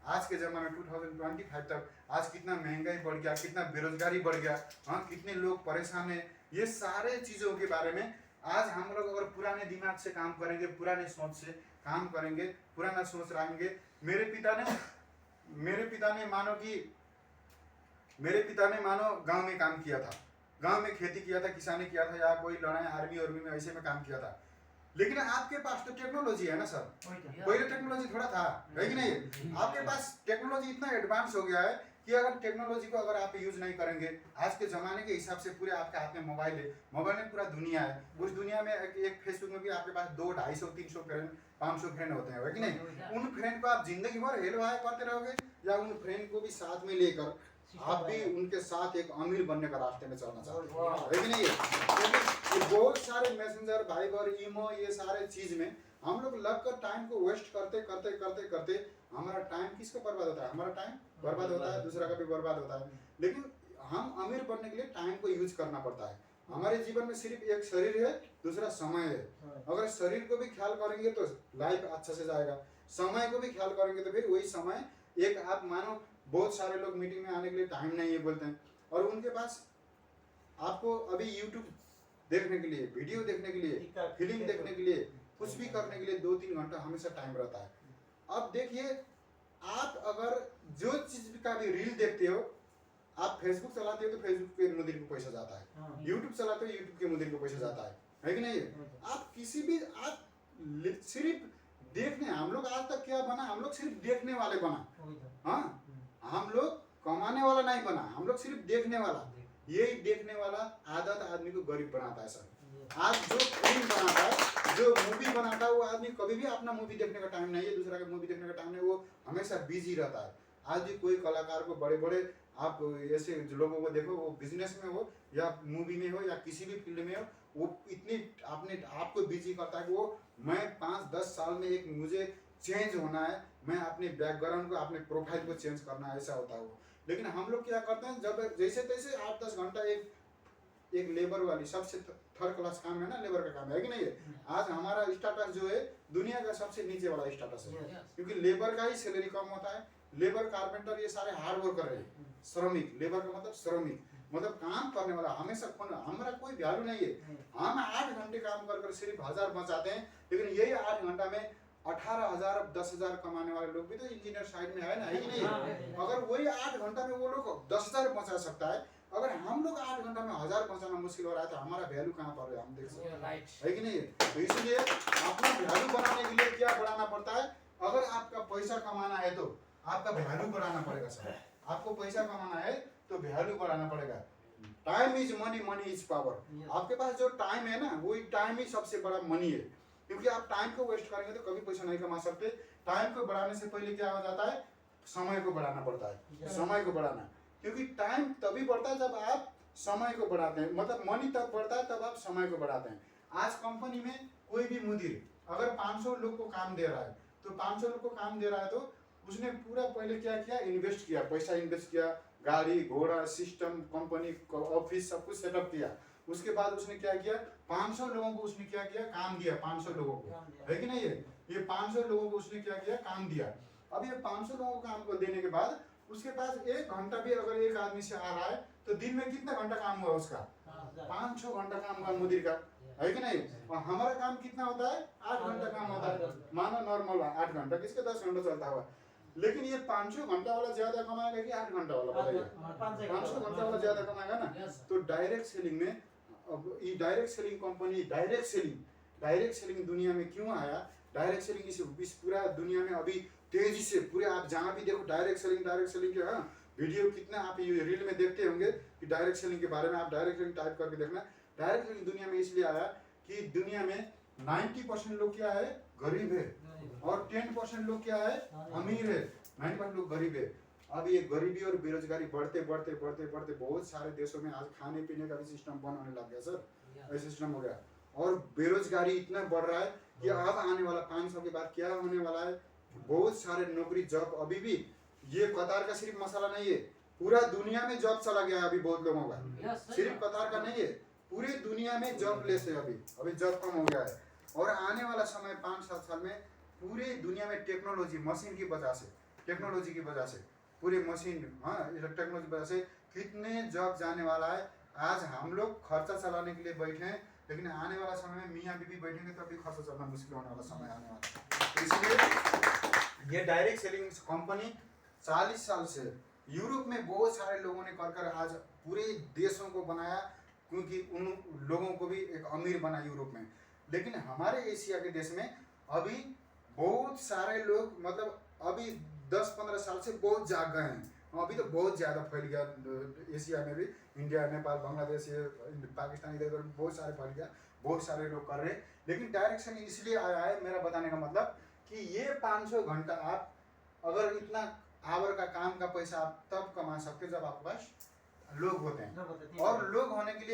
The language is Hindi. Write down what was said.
आज के ज़माने 2025 तक आज कितना महंगाई बढ़ गया, कितना बेरोजगारी बढ़ गया, हाँ कितने लोग परेशान हैं, ये सारे चीज़ों के बारे में आज हम लोग अगर पुराने दिमाग से काम करेंगे, पुराने सोच से काम करेंगे, पुराना सोच रखेंगे। मेरे पिता ने मानो गांव में काम किया था, गांव में खेती किया था, किसानी किया था, या कोई लड़ाई आर्मी में ऐसे में काम किया था। लेकिन आपके पास तो टेक्नोलॉजी है ना सर, पहले टेक्नोलॉजी थोड़ा था, है कि नहीं? आपके पास टेक्नोलॉजी इतना एडवांस हो गया है कि अगर टेक्नोलॉजी को अगर आप यूज नहीं करेंगे, आज के जमाने के हिसाब से पूरे आपके हाथ में मोबाइल है, मोबाइल में पूरा दुनिया है। उस दुनिया में एक फेसबुक में भी आपके पास 200, 250, 300 फ्रेंड, 500 फ्रेंड होते हैं, है कि नहीं? उन फ्रेंड को आप जिंदगी भर हेलो हाय करते रहोगे, या उन फ्रेंड को भी साथ में लेकर आप भी उनके साथ एक अमीर बनने का रास्ते में चलना चाहते हैं, है कि नहीं? क्योंकि बहुत सारे मैसेंजर, वाइबर, ईमो, ये सारे चीज में हम लोग लगकर टाइम को वेस्ट करते करते करते करते हमारा टाइम किसका बर्बाद होता है? हमारा टाइम बर्बाद होता है, दूसरा का भी बर्बाद होता है। लेकिन हम अमीर बनने के लिए टाइम को यूज करना पड़ता है। हमारे जीवन में सिर्फ एक शरीर है, दूसरा समय है। अगर शरीर को भी ख्याल करेंगे तो लाइफ अच्छा से जाएगा, समय को भी ख्याल करेंगे तो फिर वही समय एक आप मानो बहुत सारे लोग मीटिंग में आने के लिए टाइम नहीं है बोलते हैं, और उनके पास आपको अभी यूट्यूब देखने के लिए, वीडियो देखने के लिए, फिल्म देखने के लिए, कुछ भी करने के लिए 2-3 घंटा हमेशा टाइम रहता है। अब देखिए, आप अगर जो चीज का भी रील देखते हो, आप फेसबुक चलाते हो तो फेसबुक के मुदीर को पैसा जाता है, यूट्यूब चलाते हो यूट्यूब के मुदीर को पैसा जाता है कि नहीं? आप किसी भी आप सिर्फ देखने, हम लोग आज तक क्या बना? हम लोग सिर्फ देखने वाले बना, हाँ, हम लोग कमाने वाला नहीं बना, हम लोग सिर्फ देखने वाला। यही देखने वाला आदत आदमी को गरीब बनाता है सर। आज जो फिल्म बनाता है, जो मूवी बनाता है, वो आदमी कभी भी अपना मूवी देखने का टाइम नहीं है, दूसरा का मूवी देखने का टाइम नहीं, वो हमेशा बिजी रहता है। आज भी कोई कलाकार को बड़े बड़े आप ऐसे लोगों को देखो, वो बिजनेस में हो या मूवी में हो या किसी भी फील्ड में हो, वो इतनी अपने आपको बिजी करता है कि वो मैं 5-10 साल में एक मुझे चेंज होना है, मैं अपने बैकग्राउंड को, अपने प्रोफाइल को चेंज करना है, ऐसा होता है वो। लेकिन हम लोग क्या करते हैं, जब जैसे तैसे 8-10 घंटा एक लेबर वाली, सबसे थर्ड क्लास काम है ना, लेबर का काम है कि नहीं है? आज हमारा स्टेटस जो है दुनिया का सबसे नीचे वाला स्टेटस है, क्योंकि लेबर का ही सैलरी कम होता है। लेबर, कारपेंटर, ये सारे हार्ड वर्कर है, श्रमिक। लेबर का मतलब श्रमिक, मतलब काम करने वाला। हमेशा हमारा कोई वैल्यू नहीं है। हम 8 घंटे काम कर सिर्फ 1000 बचाते हैं, लेकिन यही 8 घंटा में 18,000, 10,000 कमाने वाले लोग भी तो इंजीनियर साइड में है ना, है कि नहीं? अगर वही 8 घंटा में वो लोग 10,000 बचा सकता है, अगर हम लोग 8 घंटा में 1000 बचाना मुश्किल हो रहा है, तो हमारा वैल्यू कहाँ पर है, हम देख सकते हैं, है कि नहीं? तो इसलिए अपना वैल्यू बनाने के लिए क्या बढ़ाना पड़ता है? अगर आपका पैसा कमाना है तो आपका वैल्यू बढ़ाना पड़ेगा सर। आपको पैसा कमाना है तो वैल्यू बढ़ाना पड़ेगा। Time is money, money is power. आपके पास जो टाइम है ना, वही टाइम ही सबसे बड़ा मनी है, क्योंकि आप टाइम को वेस्ट करेंगे तो कभी पैसा नहीं कमा सकते। टाइम को बढ़ाने से पहले क्या हो जाता है? समय को बढ़ाना पड़ता है, समय को बढ़ाना, क्योंकि टाइम तभी बढ़ता है जब आप समय को बढ़ाते हैं, मतलब मनी तब बढ़ता है तब आप समय को बढ़ाते हैं। आज कंपनी में कोई भी मुदीर अगर 500 लोग को काम दे रहा है, तो 500 लोग को काम दे रहा है तो उसने पूरा पहले क्या किया? इन्वेस्ट किया, पैसा इन्वेस्ट किया, गाड़ी घोड़ा, सिस्टम, कंपनी, ऑफिस, सब कुछ सेटअप किया। उसके बाद उसने क्या किया? 500 लोगों को उसने क्या किया? काम दिया। 500 लोगों को, है कि नहीं? ये 500 लोगों को उसने क्या किया? काम दिया। अब ये 500 लोगों को काम को देने के बाद उसके पास 1 घंटा भी अगर एक आदमी से आ रहा है तो दिन में कितना घंटा काम हुआ उसका? 5-6 घंटा काम हुआ मुदीर का, है कि नहीं? और हमारा काम कितना होता है? 8 घंटा काम होता है। मानो नॉर्मल 8 घंटा, किसके 10 घंटा चलता हुआ। लेकिन ये 500 घंटा वाला ज्यादा कमाएगा कि 8 घंटा वाला? बताइए। 500 घंटा वाला ज्यादा कमाएगा ना। तो डायरेक्ट सेलिंग में, अब ये direct selling company, direct selling दुनिया में क्यों आया? डायरेक्ट सेलिंग इस पूरा दुनिया में अभी तेजी से पूरे, आप जहाँ भी देखो डायरेक्ट सेलिंग के, हाँ, वीडियो कितना आप रील में देखते होंगे कि डायरेक्ट सेलिंग के बारे में। आप डायरेक्ट सेलिंग टाइप करके देखना। डायरेक्ट सेलिंग दुनिया में इसलिए आया कि दुनिया में 90% लोग क्या है? गरीब है, और 10% लोग क्या है? अमीर है। 90% लोग गरीब है। अब ये गरीबी और बेरोजगारी बढ़ते बढ़ते बढ़ते बढ़ते बहुत सारे देशों में आज खाने पीने का भी सिस्टम बंद होने लग गया सर, ऐसा सिस्टम हो गया। और बेरोजगारी इतना बढ़ रहा है कि अब आने वाला 5 साल के बाद क्या होने वाला है? बहुत सारे नौकरी जॉब, अभी भी ये कतार का सिर्फ मसला नहीं है, पूरा दुनिया में जॉब चला गया है अभी बहुत लोगों का, सिर्फ कतार का नहीं है, पूरी दुनिया में जॉब लेस है। अभी जॉब कम हो गया है। और आने वाला समय 5-7 साल में पूरी दुनिया में टेक्नोलॉजी, मशीन की वजह से टेक्नोलॉजी की वजह से, पूरे मशीन, हाँ, टेक्नोलॉजी की वजह से कितने जॉब जाने वाला है। आज हम लोग खर्चा चलाने के लिए बैठे हैं, लेकिन आने वाला समय में मियाँ बीवी बैठेंगे तो अभी खर्चा चलना मुश्किल होने वाला समय आने वाला है। तो इसलिए ये डायरेक्ट सेलिंग कंपनी 40 साल से यूरोप में बहुत सारे लोगों ने कर आज पूरे देशों को बनाया, क्योंकि उन लोगों को भी एक अमीर बना यूरोप में। लेकिन हमारे एशिया के देश में अभी बहुत सारे लोग, मतलब अभी 10-15 साल से बहुत जाग गए हैं। अभी तो बहुत ज़्यादा फैल गया एशिया में भी, इंडिया, नेपाल, बांग्लादेश, ये पाकिस्तान, इधर बहुत सारे फैल गया, बहुत सारे लोग कर रहे हैं। लेकिन डायरेक्शन इसलिए आया है, मेरा बताने का मतलब कि ये 500 घंटा आप अगर इतना आवर का काम का पैसा आप तब कमा सकते जब आपके पास लोग होते हैं, और लोग होने के लिए